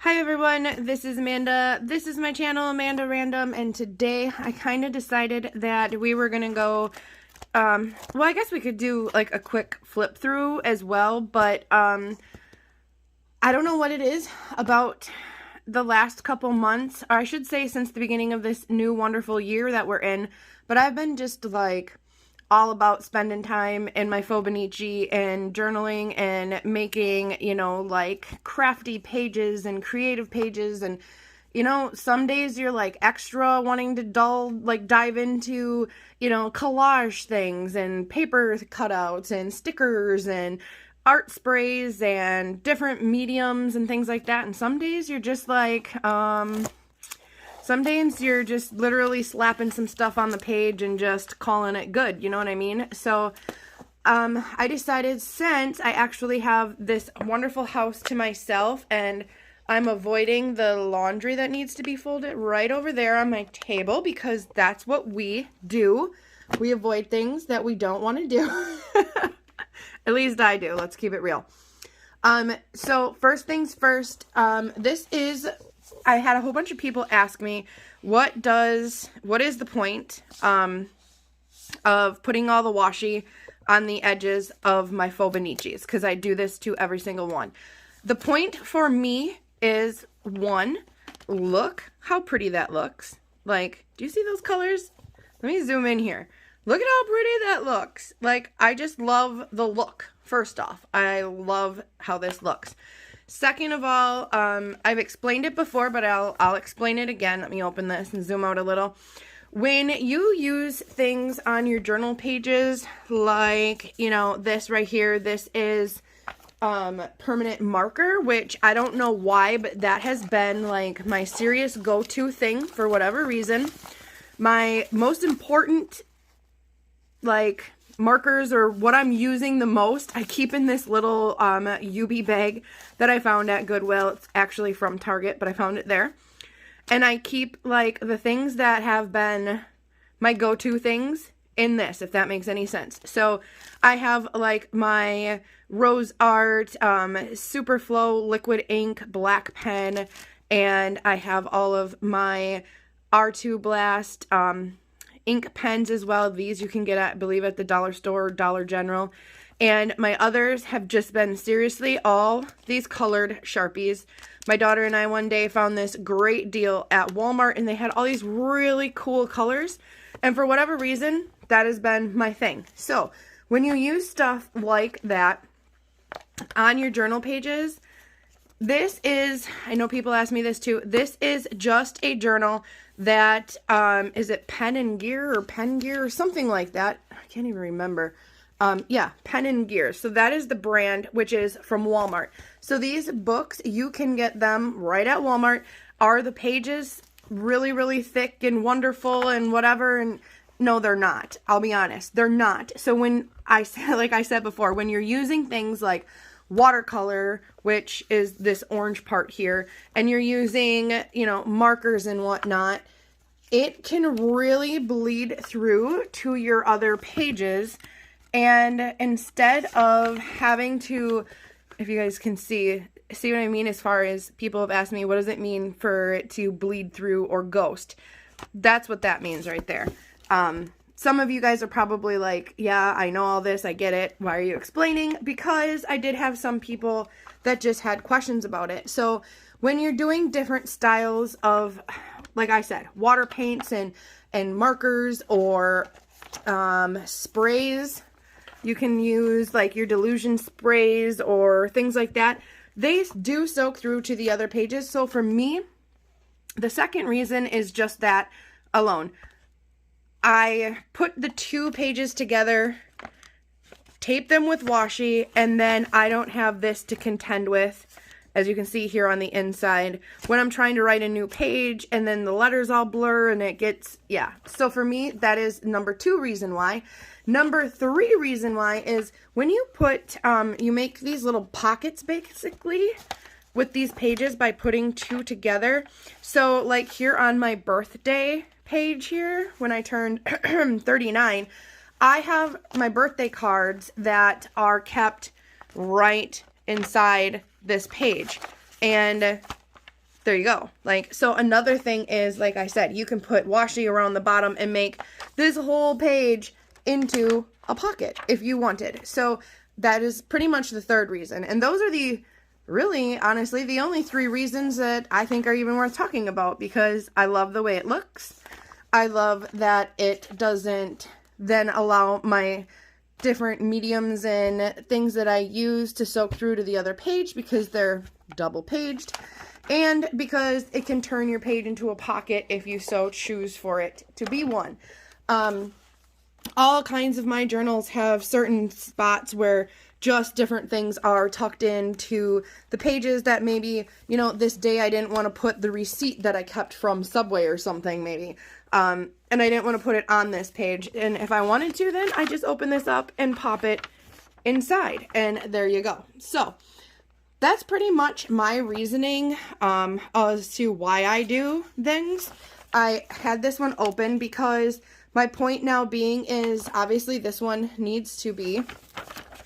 Hi everyone, this is Amanda. This is my channel, Amanda Random, and today I kind of decided that we were gonna go, well, I guess we could do like a quick flip through as well, but I don't know what it is about the last couple months, or I should say since the beginning of this new wonderful year that we're in, but I've been just like all about spending time in my Fauxbonichi and journaling and making, you know, like crafty pages and creative pages. And, you know, some days you're like extra wanting to dive into, you know, collage things and paper cutouts and stickers and art sprays and different mediums and things like that. And some days you're just like, some days you're just literally slapping some stuff on the page and just calling it good, you know what I mean? So I decided, since I actually have this wonderful house to myself and I'm avoiding the laundry that needs to be folded right over there on my table, because that's what we do. We avoid things that we don't want to do. At least I do. Let's keep it real. So first things first, I had a whole bunch of people ask me, what is the point of putting all the washi on the edges of my Fauxbonichis? Because I do this to every single one. The point for me is, one, look how pretty that looks. Like, do you see those colors? Let me zoom in here. Look at how pretty that looks. Like, I just love the look. First off, I love how this looks. Second of all, I've explained it before, but I'll explain it again. Let me open this and zoom out a little. When you use things on your journal pages, like, you know, this right here, this is permanent marker, which I don't know why, but that has been like my serious go-to thing for whatever reason. My most important, like, markers, or what I'm using the most, I keep in this little UB bag that I found at Goodwill. It's actually from Target, but I found it there. And I keep like the things that have been my go-to things in this, if that makes any sense. So I have like my Rose Art Superflow liquid ink black pen, and I have all of my R2 Blast ink pens as well. These you can get at, I believe, at the dollar store or Dollar General. And my others have just been seriously all these colored Sharpies. My daughter and I one day found this great deal at Walmart, and they had all these really cool colors. And for whatever reason, that has been my thing. So when you use stuff like that on your journal pages, this is, I know people ask me this too, this is just a journal that, is it Pen and Gear or Pen Gear or something like that? I can't even remember. Yeah, Pen and Gear. So that is the brand, which is from Walmart. So these books, you can get them right at Walmart. Are the pages really, really thick and wonderful and whatever? And no, they're not. I'll be honest. They're not. So when I said, like I said before, when you're using things like watercolor, which is this orange part here, and you're using, you know, markers and whatnot, it can really bleed through to your other pages. And instead of having to, if you guys can see what I mean, as far as people have asked me, what does it mean for it to bleed through or ghost? That's what that means right there. Some of you guys are probably like, yeah, I know all this, I get it. Why are you explaining? Because I did have some people that just had questions about it. So when you're doing different styles of, like I said, water paints and markers or sprays, you can use like your Delusion sprays or things like that. They do soak through to the other pages. So for me, the second reason is just that alone. I put the two pages together, tape them with washi, and then I don't have this to contend with, as you can see here on the inside, when I'm trying to write a new page and then the letters all blur and it gets, yeah. So for me, that is number 2 reason why. Number 3 reason why is when you put, you make these little pockets basically with these pages by putting 2 together. So like here on my birthday page here, when I turned 39, I have my birthday cards that are kept right inside this page. And there you go. Like, so another thing is, like I said, you can put washi around the bottom and make this whole page into a pocket if you wanted. So that is pretty much the third reason. And those are the, really, honestly, the only 3 reasons that I think are even worth talking about, because I love the way it looks. I love that it doesn't then allow my different mediums and things that I use to soak through to the other page because they're double paged. And because it can turn your page into a pocket if you so choose for it to be one. All kinds of my journals have certain spots where just different things are tucked into the pages that maybe, you know, this day I didn't want to put the receipt that I kept from Subway or something maybe. And I didn't want to put it on this page. And if I wanted to, then I just open this up and pop it inside. And there you go. So that's pretty much my reasoning as to why I do things. I had this one open because my point now being is obviously this one needs to be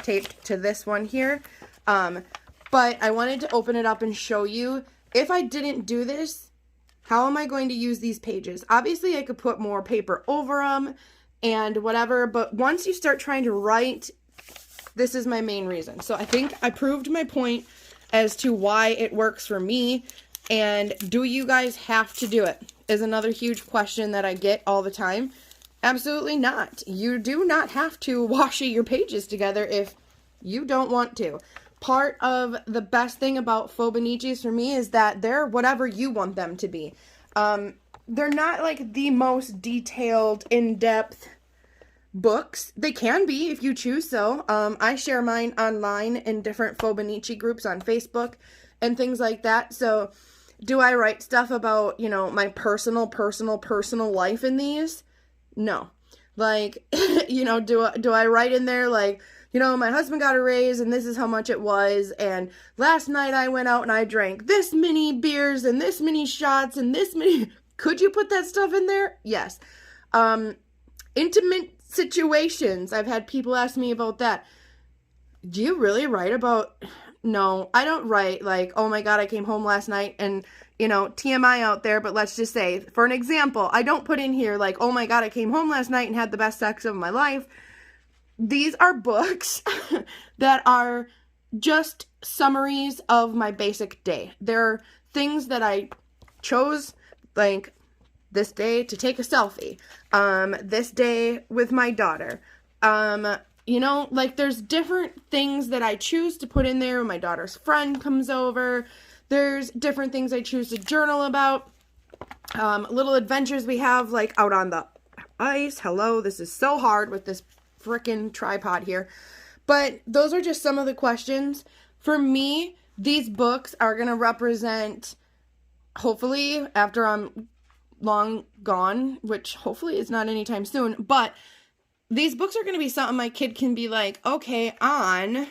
taped to this one here. But I wanted to open it up and show you, if I didn't do this, how am I going to use these pages? Obviously I could put more paper over them and whatever, but once you start trying to write, this is my main reason. So I think I proved my point as to why it works for me. And do you guys have to do it? Is another huge question that I get all the time. Absolutely not. You do not have to washi your pages together if you don't want to. Part of the best thing about Fauxbonichis for me is that they're whatever you want them to be. They're not like the most detailed, in-depth books. They can be if you choose so. I share mine online in different Fauxbonichi groups on Facebook and things like that. So do I write stuff about, you know, my personal life in these? No. Like, you know, do I write in there like, you know, my husband got a raise and this is how much it was, and last night I went out and I drank this many beers and this many shots and this many... Could you put that stuff in there? Yes. Intimate situations. I've had people ask me about that. Do you really write about... No, I don't write like, oh my God, I came home last night and, you know, TMI out there, but let's just say, for an example, I don't put in here like, oh my God, I came home last night and had the best sex of my life. These are books that are just summaries of my basic day. They're things that I chose, like this day to take a selfie, this day with my daughter, you know, like there's different things that I choose to put in there when my daughter's friend comes over. There's different things I choose to journal about, little adventures we have like out on the ice. Hello, this is so hard with this frickin' tripod here. But those are just some of the questions. For me, these books are going to represent, hopefully, after I'm long gone, which hopefully is not anytime soon, but these books are going to be something my kid can be like, okay, on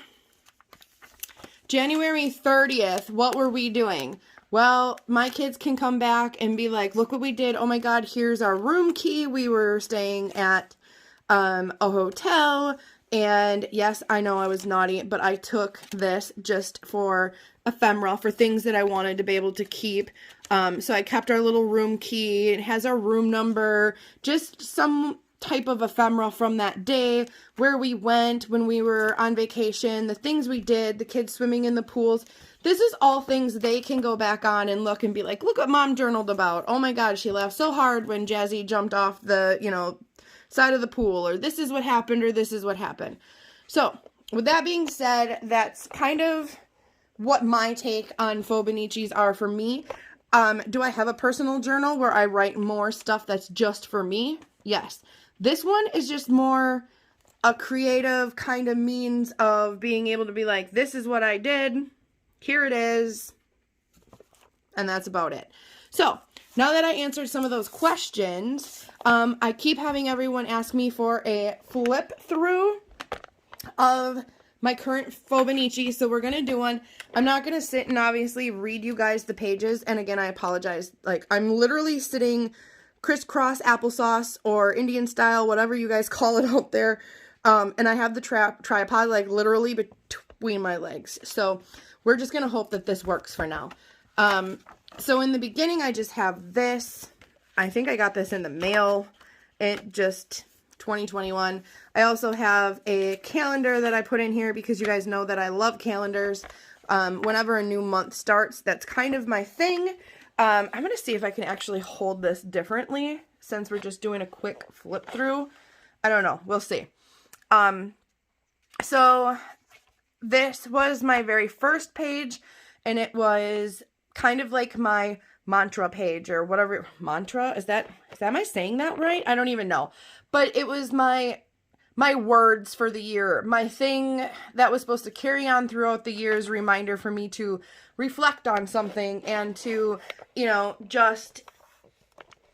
January 30th, what were we doing? Well, my kids can come back and be like, look what we did. Oh my God, here's our room key. We were staying at a hotel. And yes, I know I was naughty, but I took this just for ephemera, for things that I wanted to be able to keep. So I kept our little room key. It has our room number, just some type of ephemera from that day, where we went when we were on vacation, the things we did, the kids swimming in the pools. This is all things they can go back on and look and be like, look what Mom journaled about. Oh my God, she laughed so hard when Jazzy jumped off the, you know, side of the pool, or this is what happened, or this is what happened. So with that being said, that's kind of what my take on Fauxbonichis are for me. Do I have a personal journal where I write more stuff that's just for me? Yes. This one is just more a creative kind of means of being able to be like, this is what I did, here it is, and that's about it. So now that I answered some of those questions, I keep having everyone ask me for a flip through of my current Fauxbonichi, so we're going to do one. I'm not going to sit and obviously read you guys the pages, and again, I apologize. Like, I'm literally sitting crisscross applesauce or Indian style, whatever you guys call it out there, and I have the tripod, like, literally between my legs. So we're just going to hope that this works for now. So in the beginning, I just have this. I think I got this in the mail. It just 2021. I also have a calendar that I put in here because you guys know that I love calendars. Whenever a new month starts, that's kind of my thing. I'm going to see if I can actually hold this differently since we're just doing a quick flip through. I don't know. We'll see. So this was my very first page, and it was kind of like my mantra page or whatever. Mantra? Am I saying that right? I don't even know. But it was my words for the year, my thing that was supposed to carry on throughout the year's reminder for me to reflect on something and to, you know, just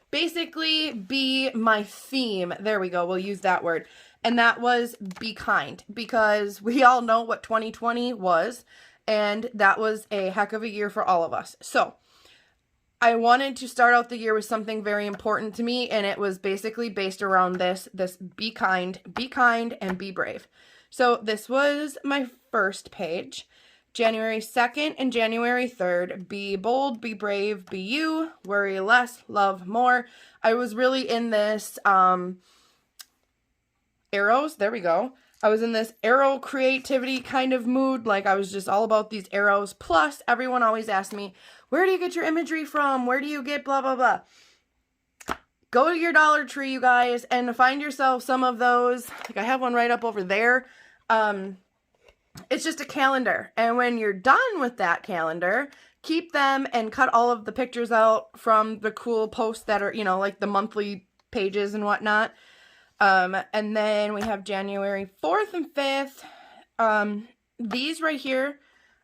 basically be my theme. There we go. We'll use that word. And that was be kind, because we all know what 2020 was, and that was a heck of a year for all of us. So I wanted to start out the year with something very important to me, and it was basically based around this be kind, and be brave. So this was my first page. January 2nd and January 3rd, be bold, be brave, be you, worry less, love more. I was really in this, arrows, there we go. I was in this arrow creativity kind of mood, like I was just all about these arrows. Plus, everyone always asked me, where do you get your imagery from? Where do you get blah, blah, blah? Go to your Dollar Tree, you guys, and find yourself some of those. Like I have one right up over there. It's just a calendar. And when you're done with that calendar, keep them and cut all of the pictures out from the cool posts that are, you know, like the monthly pages and whatnot. And then we have January 4th and 5th. These right here,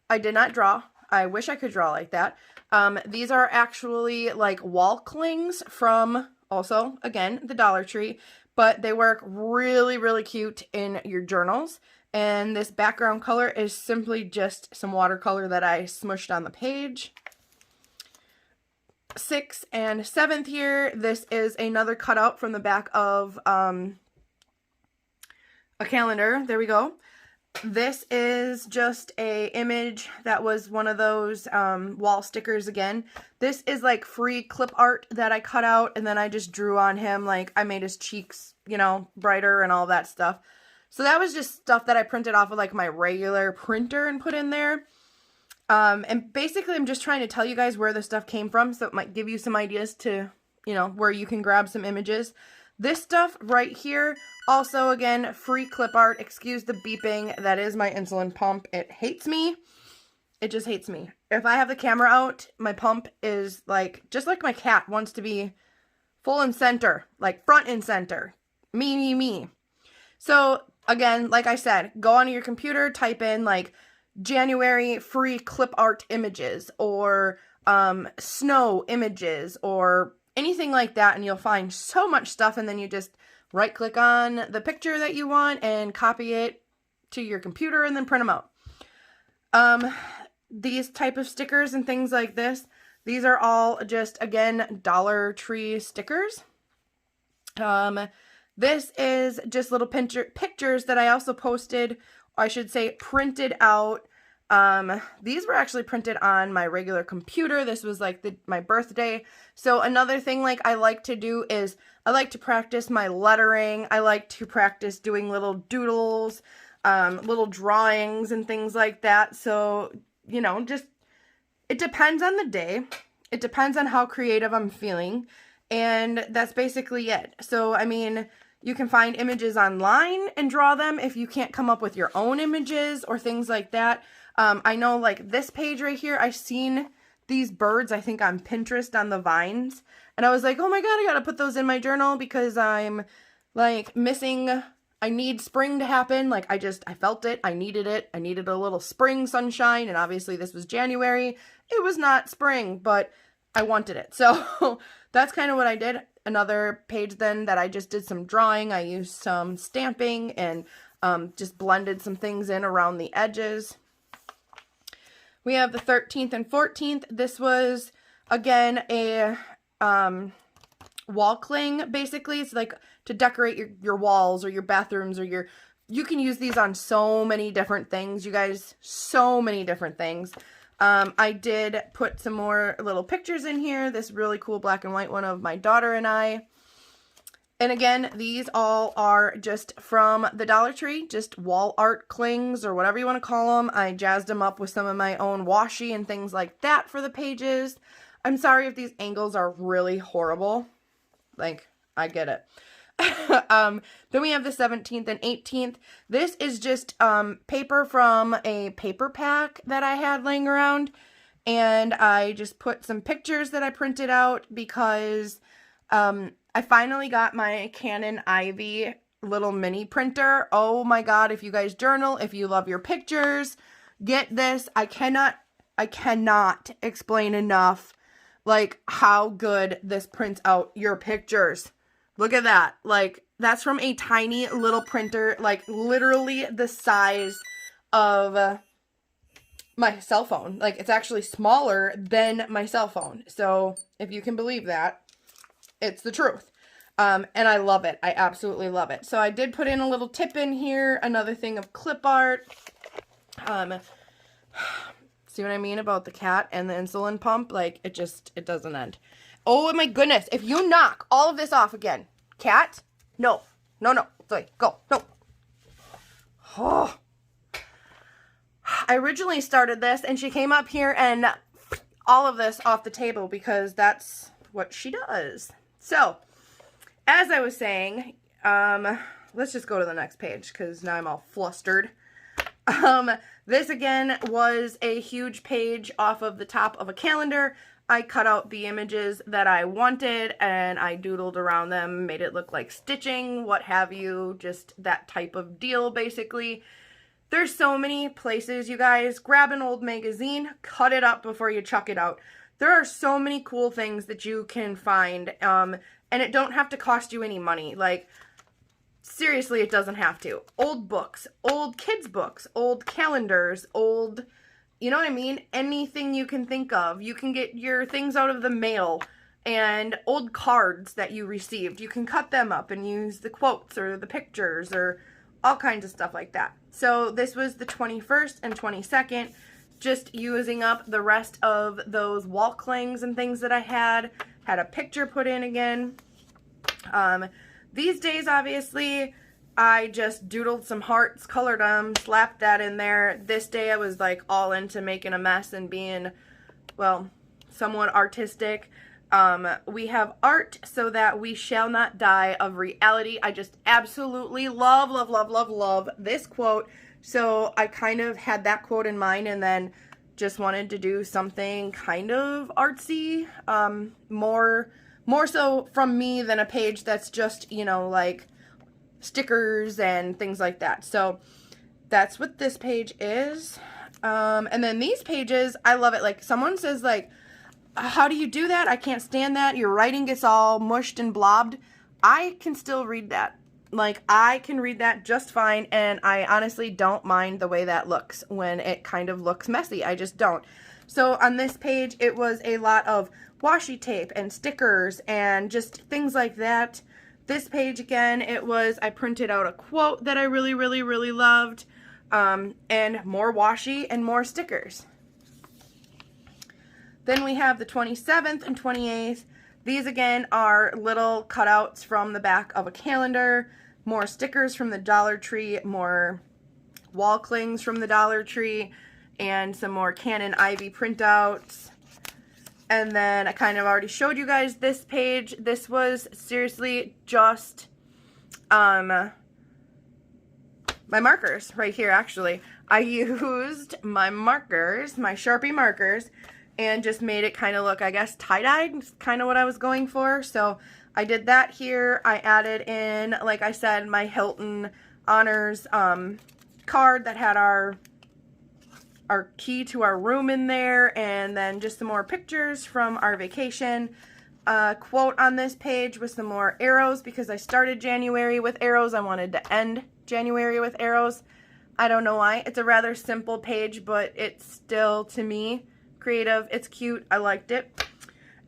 I did not draw. I wish I could draw like that. These are actually like wall clings from also, again, the Dollar Tree, but they work really, really cute in your journals. And this background color is simply just some watercolor that I smushed on the page. 6th and 7th here, this is another cutout from the back of a calendar. There we go. This is just a image that was one of those wall stickers again. This is like free clip art that I cut out, and then I just drew on him. Like I made his cheeks, you know, brighter and all that stuff. So that was just stuff that I printed off of like my regular printer and put in there. And basically I'm just trying to tell you guys where the stuff came from, so it might give you some ideas to, you know, where you can grab some images. This stuff right here, also again, free clip art. Excuse the beeping. That is my insulin pump. It hates me. It just hates me. If I have the camera out, my pump is like, just like my cat wants to be full and center, like front and center. Me, me, me. So again, like I said, go onto your computer, type in like January free clip art images or snow images or anything like that, and you'll find so much stuff, and then you just right click on the picture that you want and copy it to your computer and then print them out. These type of stickers and things like this, these are all just, again, Dollar Tree stickers. This is just little pictures that I also posted, I should say printed out. These were actually printed on my regular computer. This was like my birthday. So another thing like I like to do is I like to practice my lettering. I like to practice doing little doodles, little drawings and things like that. So, you know, just, it depends on the day. It depends on how creative I'm feeling. And that's basically it. So, I mean, you can find images online and draw them if you can't come up with your own images or things like that. I know like this page right here, I've seen these birds, I think on Pinterest on the vines. And I was like, oh my God, I gotta put those in my journal because I'm like missing, I need spring to happen. Like I felt it. I needed it. I needed a little spring sunshine. And obviously this was January. It was not spring, but I wanted it. So that's kind of what I did. Another page then that I just did some drawing. I used some stamping and just blended some things in around the edges. We have the 13th and 14th. This was, again, a wall cling, basically. It's like to decorate your walls or your bathrooms or you can use these on so many different things, you guys. So many different things. I did put some more little pictures in here. This really cool black and white one of my daughter and I. And again, these all are just from the Dollar Tree, just wall art clings or whatever you want to call them. I jazzed them up with some of my own washi and things like that for the pages. I'm sorry if these angles are really horrible. Like, I get it. Then we have the 17th and 18th. This is just paper from a paper pack that I had laying around. And I just put some pictures that I printed out because I finally got my Canon Ivy little mini printer. Oh my god, if you guys journal, if you love your pictures, get this. I cannot explain enough like how good this prints out your pictures. Look at that. Like, that's from a tiny little printer, like literally the size of my cell phone. Like, it's actually smaller than my cell phone. So, if you can believe that, it's the truth. And I love it. I absolutely love it. So, I did put in a little tip in here, another thing of clip art. See what I mean about the cat and the insulin pump? Like, it doesn't end. Oh my goodness. If you knock all of this off again, cat, no. Sorry, go, no. Oh. I originally started this and she came up here and all of this off the table because that's what she does. So, as I was saying, let's just go to the next page because now I'm all flustered. This again was a huge page off of the top of a calendar. I cut out the images that I wanted and I doodled around them, made it look like stitching, what have you, just that type of deal basically. There's so many places, you guys. Grab an old magazine, cut it up before you chuck it out. There are so many cool things that you can find, and it don't have to cost you any money. Like, seriously, it doesn't have to. Old books, old kids' books, old calendars, old, you know what I mean? Anything you can think of. You can get your things out of the mail and old cards that you received. You can cut them up and use the quotes or the pictures or all kinds of stuff like that. So this was the 21st and 22nd, just using up the rest of those wall clings and things that I had a picture put in again. These days, obviously, I just doodled some hearts, colored them, slapped that in there. This day I was like all into making a mess and being, well, somewhat artistic. We have art so that we shall not die of reality. I just absolutely love this quote. So I kind of had that quote in mind and then just wanted to do something kind of artsy, more so from me than a page that's just, you know, like stickers and things like that. So that's what this page is. And then these pages, I love it. Like, someone says, like, how do you do that? I can't stand that. Your writing gets all mushed and blobbed. I can still read that. Like, I can read that just fine, and I honestly don't mind the way that looks when it kind of looks messy. I just don't. So on this page, it was a lot of washi tape and stickers and just things like that. This page, again, it was, I printed out a quote that I really loved, and more washi and more stickers. Then we have the 27th and 28th. These, again, are little cutouts from the back of a calendar, more stickers from the Dollar Tree, more wall clings from the Dollar Tree, and some more Canon Ivy printouts. And then I kind of already showed you guys this page. This was seriously just my markers right here, actually. I used my markers, my Sharpie markers, and just made it kind of look, I guess, tie-dyed. It's kind of what I was going for. So I did that here. I added in, like I said, my Hilton Honors card that had our key to our room in there, and then just some more pictures from our vacation. Quote on this page with some more arrows because I started January with arrows. I wanted to end January with arrows. I don't know why. It's a rather simple page, but it's still, to me, creative. It's cute. I liked it.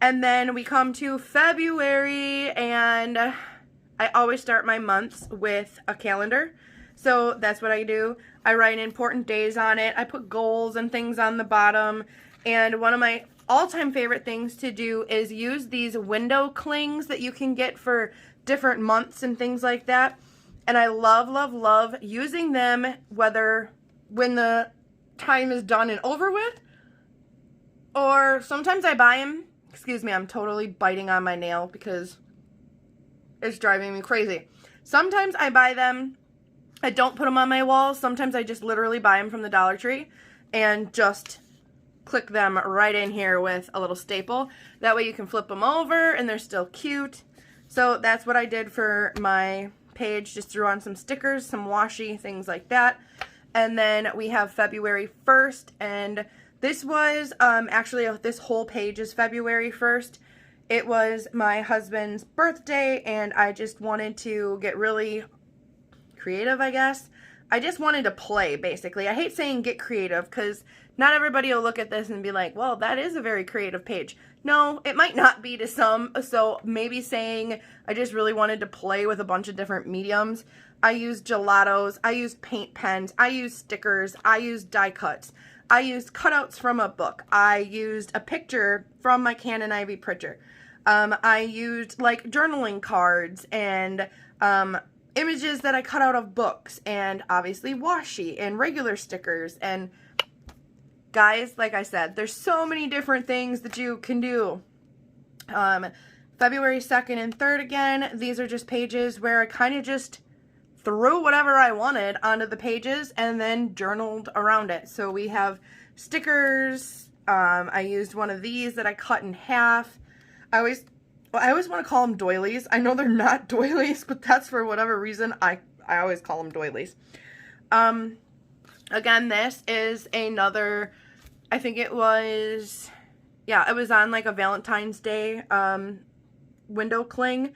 And then we come to February, and I always start my months with a calendar. So that's what I do. I write important days on it. I put goals and things on the bottom. And one of my all-time favorite things to do is use these window clings that you can get for different months and things like that. And I love, love, love using them, whether when the time is done and over with, or sometimes I buy them. Excuse me, I'm totally biting on my nail because it's driving me crazy. Sometimes I buy them, I don't put them on my walls. Sometimes I just literally buy them from the Dollar Tree and just click them right in here with a little staple. That way you can flip them over and they're still cute. So that's what I did for my page. Just threw on some stickers, some washi, things like that. And then we have February 1st, and this was, actually, this whole page is February 1st. It was my husband's birthday, and I just wanted to get really creative, I guess. I just wanted to play, basically. I hate saying get creative, because not everybody will look at this and be like, well, that is a very creative page. No, it might not be to some, so maybe saying I just really wanted to play with a bunch of different mediums. I used gelatos, I used paint pens, I used stickers, I used die cuts, I used cutouts from a book, I used a picture from my Canon Ivy printer, I used like journaling cards and images that I cut out of books, and obviously washi and regular stickers. And guys, like I said, there's so many different things that you can do. February 2nd and 3rd again, these are just pages where I kind of just threw whatever I wanted onto the pages and then journaled around it. So we have stickers. I used one of these that I cut in half. I always want to call them doilies. I know they're not doilies, but that's for whatever reason. I always call them doilies. Again, this is another, I think it was, yeah, it was on like a Valentine's Day window cling.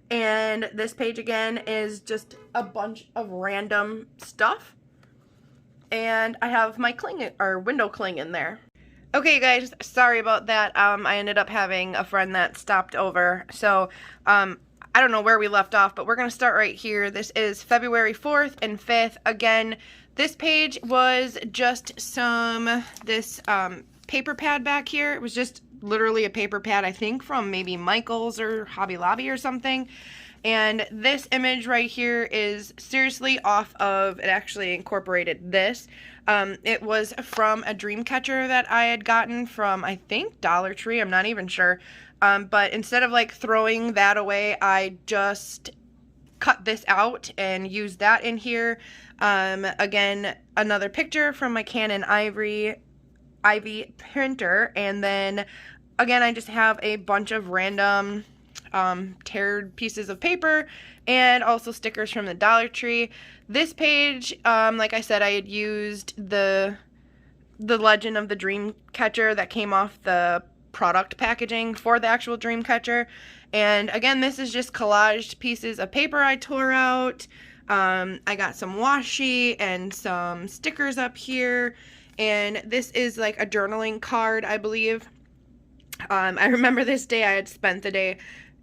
And this page again is just a bunch of random stuff. And I have my cling, or window cling, in there. Okay guys, sorry about that. I ended up having a friend that stopped over. So, I don't know where we left off, but we're going to start right here. This is February 4th and 5th. Again, this page was just this paper pad back here. It was just literally a paper pad, I think from maybe Michael's or Hobby Lobby or something. And this image right here is seriously off of, it actually incorporated this. It was from a dream catcher that I had gotten from, I think, Dollar Tree. I'm not even sure. But instead of like throwing that away, I just cut this out and used that in here. Again, another picture from my Canon Ivy printer. And then again, I just have a bunch of random teared pieces of paper and also stickers from the Dollar Tree. This page, like I said, I had used the legend of the dream catcher that came off the product packaging for the actual dream catcher. And again, this is just collaged pieces of paper I tore out. I got some washi and some stickers up here. And this is like a journaling card, I believe. I remember this day I had spent the day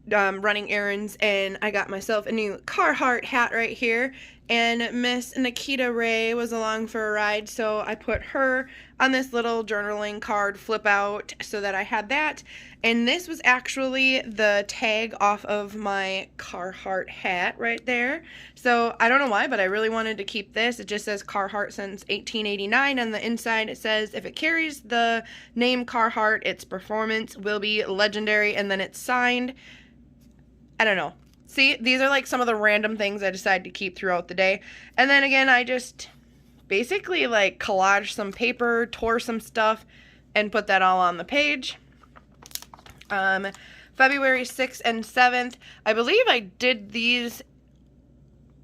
running errands, and I got myself a new Carhartt hat right here, and Miss Nikita Ray was along for a ride, so I put her on this little journaling card flip out so that I had that. And this was actually the tag off of my Carhartt hat right there. So I don't know why, but I really wanted to keep this. It just says Carhartt since 1889. On the inside it says, if it carries the name Carhartt, its performance will be legendary. And then it's signed. I don't know. See, these are like some of the random things I decided to keep throughout the day. And then again, I just basically like collaged some paper, tore some stuff, and put that all on the page. February 6th and 7th, I believe I did these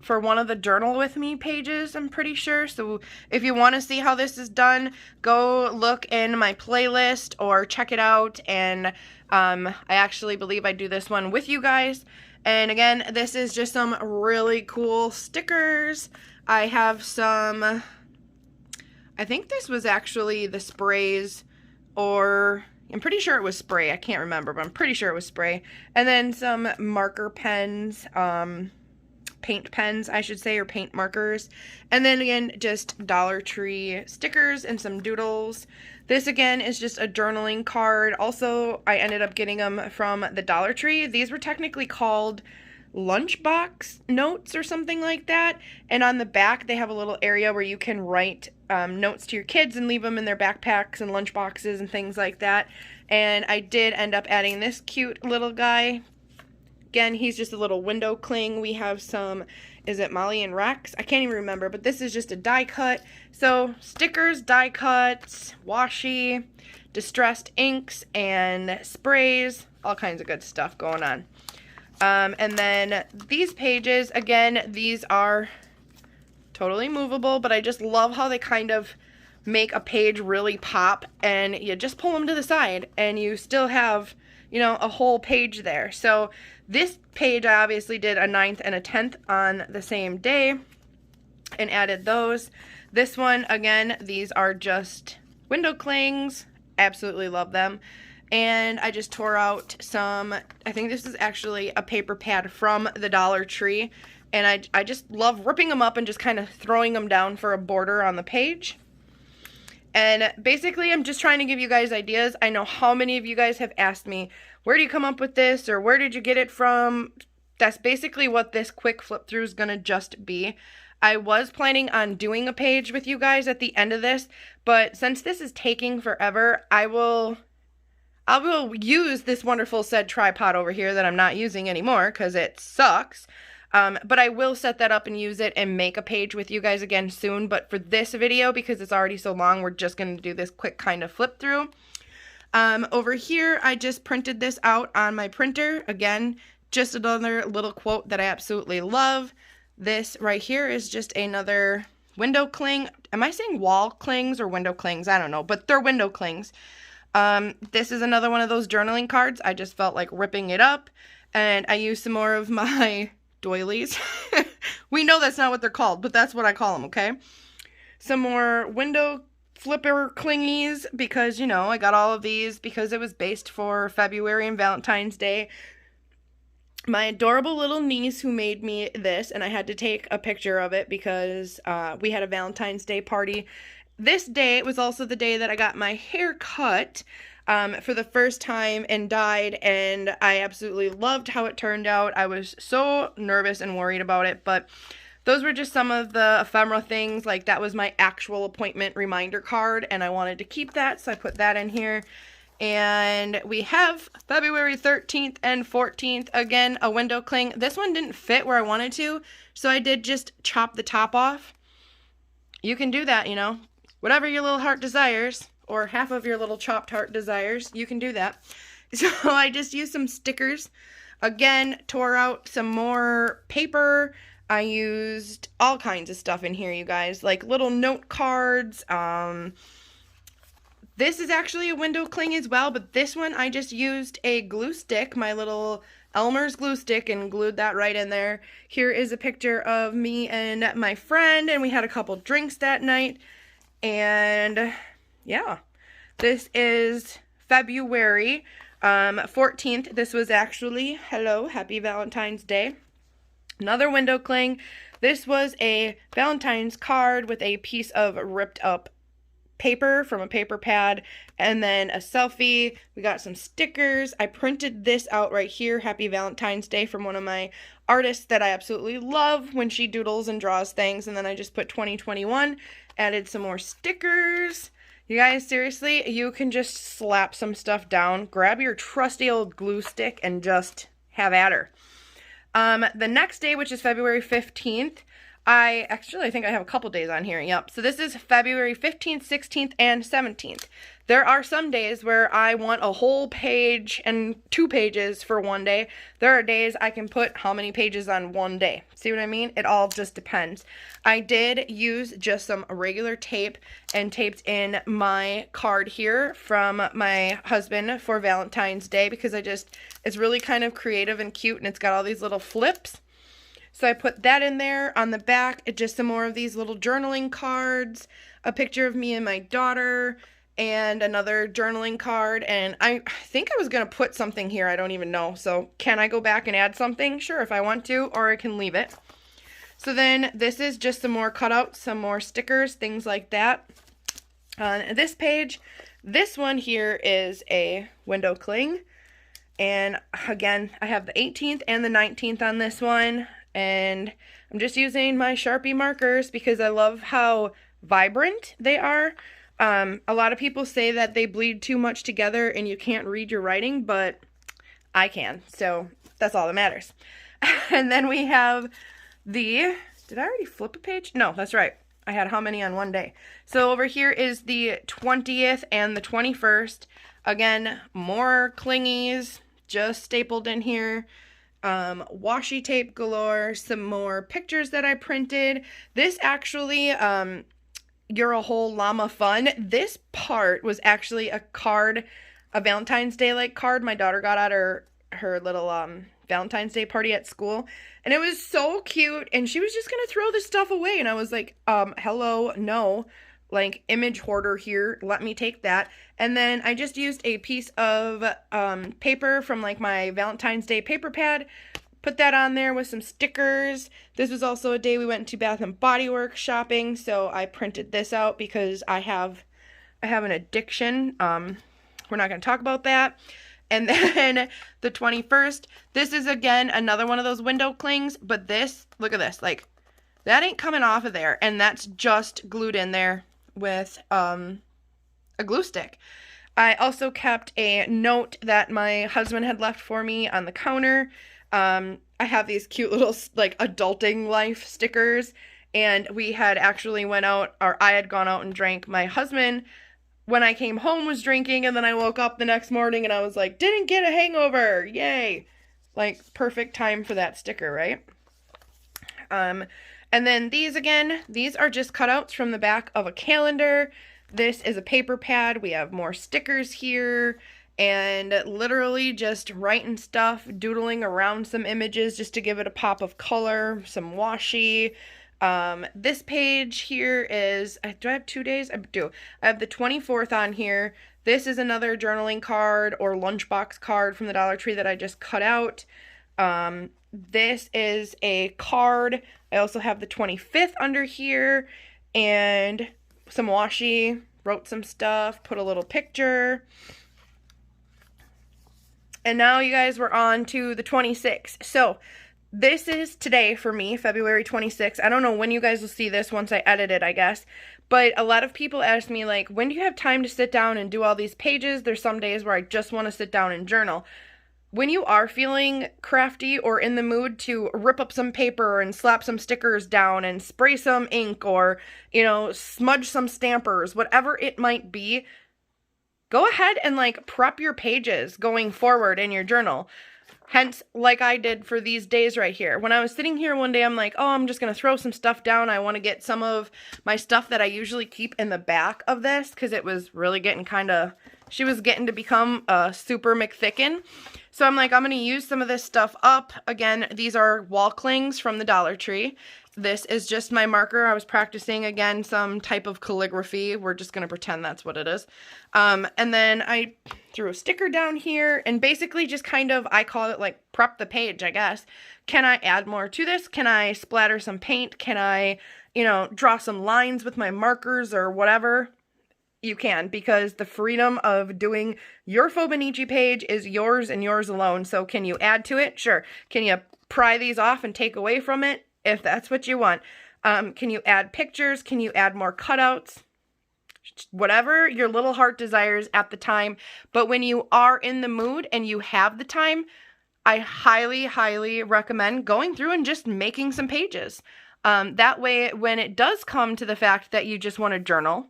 for one of the Journal With Me pages, I'm pretty sure. So if you want to see how this is done, go look in my playlist or check it out. And I actually believe I do this one with you guys. And again, this is just some really cool stickers. I have some, I think this was actually the sprays, or I'm pretty sure it was spray. I can't remember, but I'm pretty sure it was spray. And then some marker pens, paint pens, I should say, or paint markers. And then again, just Dollar Tree stickers and some doodles. This again is just a journaling card. Also, I ended up getting them from the Dollar Tree. These were technically called lunchbox notes or something like that. And on the back, they have a little area where you can write notes to your kids and leave them in their backpacks and lunch boxes and things like that. And I did end up adding this cute little guy. Again, he's just a little window cling. We have some, is it Molly and Rex? I can't even remember, but this is just a die cut. So stickers, die cuts, washi, distressed inks, and sprays, all kinds of good stuff going on. And then these pages, again, these are totally movable, but I just love how they kind of make a page really pop, and you just pull them to the side and you still have, you know, a whole page there. So this page, I obviously did a 9th and a 10th on the same day and added those. This one, again, these are just window clings. Absolutely love them. And I just tore out some, I think this is actually a paper pad from the Dollar Tree. And I just love ripping them up and just kind of throwing them down for a border on the page. And basically, I'm just trying to give you guys ideas. I know how many of you guys have asked me, where do you come up with this, or where did you get it from? That's basically what this quick flip through is going to just be. I was planning on doing a page with you guys at the end of this, but since this is taking forever, I will use this wonderful said tripod over here that I'm not using anymore because it sucks. But I will set that up and use it and make a page with you guys again soon. But for this video, because it's already so long, we're just going to do this quick kind of flip through. Over here, I just printed this out on my printer. Again, just another little quote that I absolutely love. This right here is just another window cling. Am I saying wall clings or window clings? I don't know, but they're window clings. This is another one of those journaling cards. I just felt like ripping it up, and I used some more of my doilies. We know that's not what they're called, but that's what I call them, okay? Some more window flipper clingies, because, you know, I got all of these because it was based for February and Valentine's Day. My adorable little niece who made me this, and I had to take a picture of it because we had a Valentine's Day party. This day was also the day that I got my hair cut for the first time and dyed, and I absolutely loved how it turned out. I was so nervous and worried about it, but those were just some of the ephemera things. Like, that was my actual appointment reminder card, and I wanted to keep that, so I put that in here. And we have February 13th and 14th, again, a window cling. This one didn't fit where I wanted to, so I did just chop the top off. You can do that, you know, whatever your little heart desires, or half of your little chopped heart desires, you can do that. So I just used some stickers. Again, tore out some more paper. I used all kinds of stuff in here, you guys, like little note cards. This is actually a window cling as well, but this one I just used a glue stick, my little Elmer's glue stick, and glued that right in there. Here is a picture of me and my friend, and we had a couple drinks that night. And yeah, this is February 14th. This was actually, hello, happy Valentine's Day. Another window cling. This was a Valentine's card with a piece of ripped up paper from a paper pad, and then a selfie. We got some stickers. I printed this out right here, Happy Valentine's Day, from one of my artists that I absolutely love when she doodles and draws things. And then I just put 2021, added some more stickers. You guys, seriously, you can just slap some stuff down, grab your trusty old glue stick, and just have at her. The next day, which is February 15th, I think I have a couple days on here. Yep. So this is February 15th, 16th, and 17th. There are some days where I want a whole page and 2 pages for one day. There are days I can put how many pages on one day. See what I mean? It all just depends. I did use just some regular tape and taped in my card here from my husband for Valentine's Day, because it's really kind of creative and cute, and it's got all these little flips. So I put that in there. On the back, just some more of these little journaling cards, a picture of me and my daughter, and another journaling card. And I think I was going to put something here. I don't even know. So can I go back and add something? Sure, if I want to, or I can leave it. So then this is just some more cutouts, some more stickers, things like that. On this page, This one here is a window cling. And again, I have the 18th and the 19th on this one. And I'm just using my Sharpie markers because I love how vibrant they are. A lot of people say that they bleed too much together and you can't read your writing, but I can. So that's all that matters. And then we have the, did I already flip a page? No, that's right. I had how many on one day? So over here is the 20th and the 21st. Again, more clingies just stapled in here. Washi tape galore, some more pictures that I printed. This actually, You're a Whole Llama Fun. This part was actually a card, a Valentine's Day like card my daughter got at her little Valentine's Day party at school. And it was so cute, and she was just gonna throw this stuff away, and I was like, hello, no. Like, image hoarder here, let me take that. And then I just used a piece of paper from like my Valentine's Day paper pad, put that on there with some stickers. This was also a day we went to Bath & Body Works shopping, so I printed this out because I have an addiction. We're not going to talk about that. And then the 21st, this is again another one of those window clings, but this, look at this, like, that ain't coming off of there, and that's just glued in there with a glue stick. I also kept a note that my husband had left for me on the counter. I have these cute little, like, adulting life stickers, and we had actually went out, or I had gone out and drank. My husband, when I came home, was drinking, and then I woke up the next morning and I was like, didn't get a hangover, yay. Like, perfect time for that sticker, right? And then these again, these are just cutouts from the back of a calendar. This is a paper pad. We have more stickers here, and literally just writing stuff, doodling around some images just to give it a pop of color, some washi. This page here is, do I have 2 days? I do. I have the 24th on here. This is another journaling card or lunchbox card from the Dollar Tree that I just cut out. This is a card. I also have the 25th under here and some washi, wrote some stuff, put a little picture. And now you guys, we're on to the 26th. So this is today for me, February 26th. I don't know when you guys will see this once I edit it, I guess. But a lot of people ask me, like, when do you have time to sit down and do all these pages? There's some days where I just want to sit down and journal. When you are feeling crafty or in the mood to rip up some paper and slap some stickers down and spray some ink or, you know, smudge some stampers, whatever it might be, go ahead and, like, prep your pages going forward in your journal. Hence, like I did for these days right here. When I was sitting here one day, I'm like, oh, I'm just going to throw some stuff down. I want to get some of my stuff that I usually keep in the back of this because it was really getting kind of, she was getting to become a super McThicken. So I'm like, I'm going to use some of this stuff up. Again, these are wall clings from the Dollar Tree. This is just my marker. I was practicing, again, some type of calligraphy. We're just going to pretend that's what it is. And then I threw a sticker down here and basically just kind of, I call it like prep the page, I guess. Can I add more to this? Can I splatter some paint? Can I, you know, draw some lines with my markers or whatever? You can, because the freedom of doing your Fauxbonichi page is yours and yours alone. So can you add to it? Sure. Can you pry these off and take away from it? If that's what you want. Can you add pictures? Can you add more cutouts? Whatever your little heart desires at the time. But when you are in the mood and you have the time, I highly, highly recommend going through and just making some pages. That way, when it does come to the fact that you just want to journal,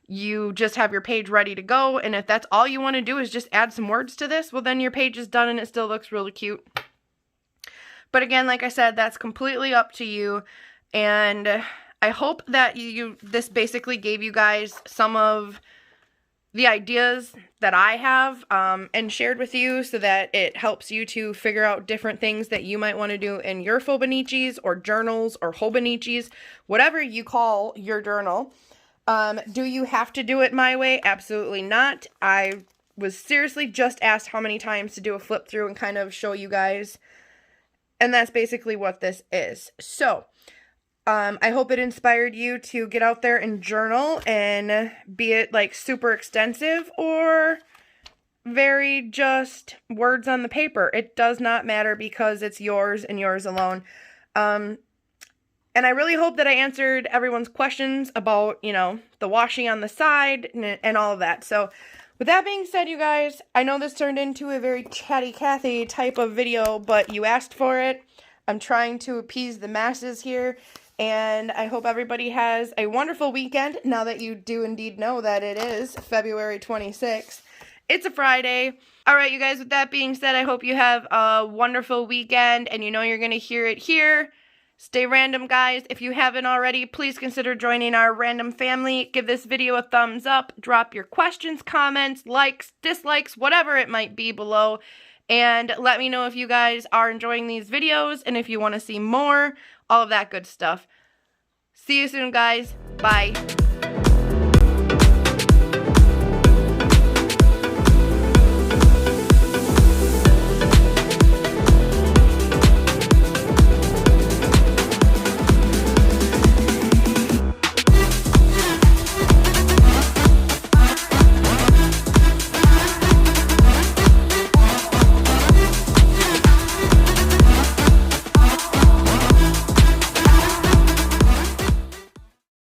you just have your page ready to go. And if that's all you want to do is just add some words to this, well, then your page is done and it still looks really cute. But again, like I said, that's completely up to you. And I hope that this basically gave you guys some of the ideas that I have and shared with you so that it helps you to figure out different things that you might want to do in your Fauxbonichis or journals or Fauxbonichis, whatever you call your journal. Do you have to do it my way? Absolutely not. I was seriously just asked how many times to do a flip through and kind of show you guys. And that's basically what this is. So, I hope it inspired you to get out there and journal, and be it like super extensive or very just words on the paper. It does not matter because it's yours and yours alone. And I really hope that I answered everyone's questions about, you know, the washing on the side and all of that. So with that being said, you guys, I know this turned into a very chatty Cathy type of video, but you asked for it. I'm trying to appease the masses here, and I hope everybody has a wonderful weekend now that you do indeed know that it is February 26th. It's a Friday. All right, you guys, with that being said, I hope you have a wonderful weekend, and you know you're going to hear it here. Stay random, guys. If you haven't already, please consider joining our random family. Give this video a thumbs up. Drop your questions, comments, likes, dislikes, whatever it might be below. And let me know if you guys are enjoying these videos and if you want to see more, all of that good stuff. See you soon, guys. Bye.